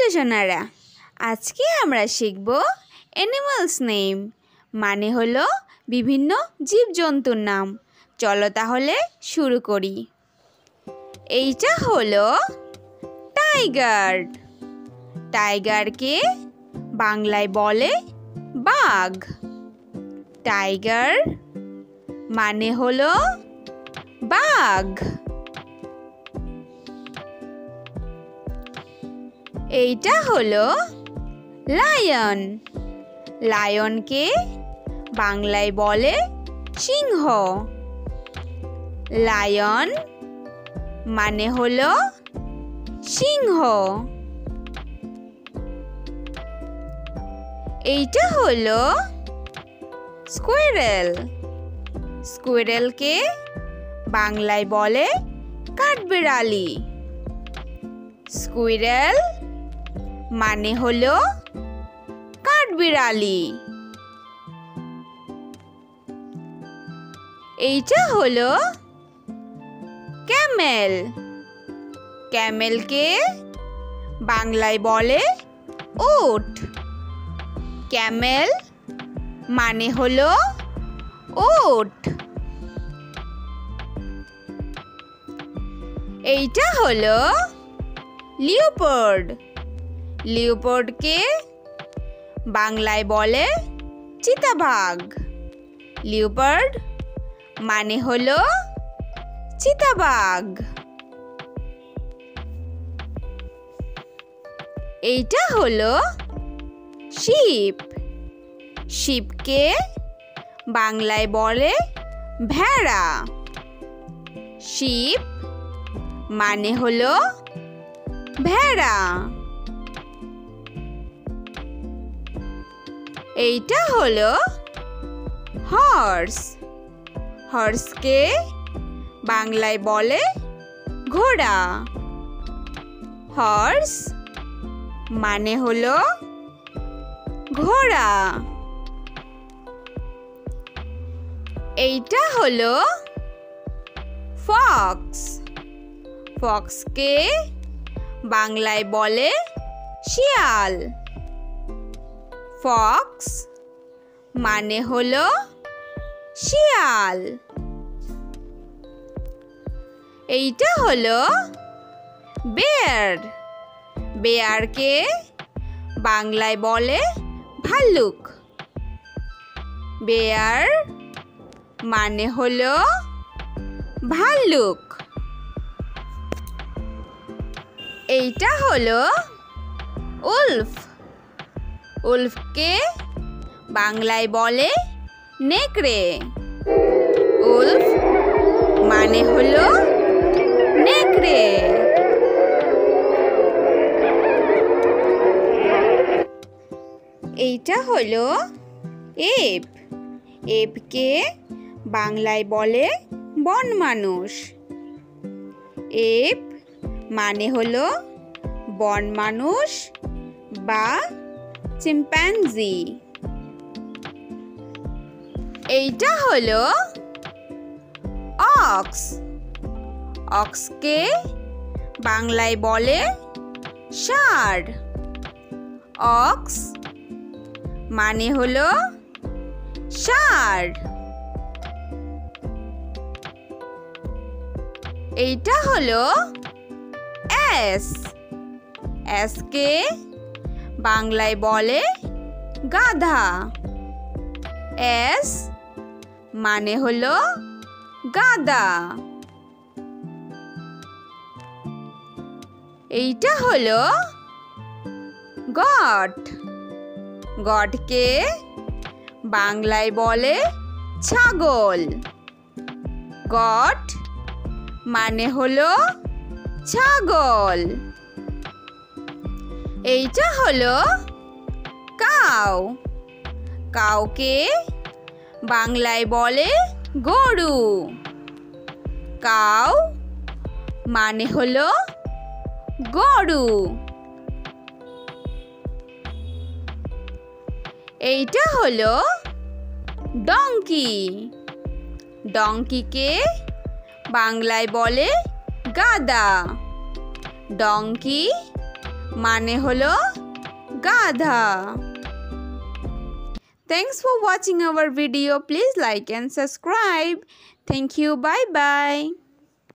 ছোট্ট সোনারা, আজকে আমরা শিখব অ্যানিমালস নেম, মানে হলো বিভিন্ন জীবজন্তুর নাম। চলো তাহলে শুরু করি। এইটা হলো টাইগার। টাইগারকে বাংলায় বলে বাঘ। টাইগার মানে হলো বাঘ। এইটা হলো লায়ন। লায়নকে বাংলায় বলে সিংহ। লায়ন মানে হলো সিংহ। এইটা হলো স্কুইরেল। স্কুইরেলকে বাংলায় বলে কাঠবিড়ালি। স্কুইরেল মানে হলো কাঠবিড়ালি। এইটা হলো ক্যামেল। ক্যামেলকে বাংলায় বলে উট। ক্যামেল মানে হলো উট। এইটা হলো লিওপার্ড। লিওপার্ডকে বাংলায় বলে চিতাবাঘ। লিওপার্ড মানে হলো চিতাবাঘ। এইটা হলো শিপ। শিপকে বাংলায় বলে ভেড়া। শিপ মানে হলো ভেড়া। এইটা হলো হর্স। হর্সকে বাংলায় বলে ঘোড়া। হর্স মানে হলো ঘোড়া। এইটা হলো ফক্স। ফক্সকে বাংলায় বলে শিয়াল। ফক্স মানে হলো শিয়াল। এইটা হলো বেয়ার। বেয়ারকে বাংলায় বলে ভাল্লুক। বেয়ার মানে হলো ভাল্লুক। এইটা হলো উলফ। উলফকে বাংলায় বলে নেকড়ে। উলফ মানে হলো নেকড়ে। এইটা হলো এপ। এপকে বাংলায় বলে বন মানুষ। এপ মানে হলো বন মানুষ বা চিম্পাঞ্জি। এইটা হলো অক্স। অক্সকে বাংলায় বলে ষাঁড়। অক্স মানে হলো ষাঁড়। এইটা হলো অ্যাস। অ্যাসকে বাংলায় বলে গাধা। অ্যাস মানে হলো গাধা। এইটা হলো গট। গটকে বাংলায় বলে ছাগল। গট মানে হলো ছাগল। এইটা হলো কাউ। কাউকে বাংলায় বলে গরু। কাউ মানে হলো গরু। এইটা হলো ডঙ্কি। ডঙ্কিকে বাংলায় বলে গাধা। ডঙ্কি মানে হলো গাধা। Thanks for watching our video. Please like and subscribe. Thank you. Bye bye.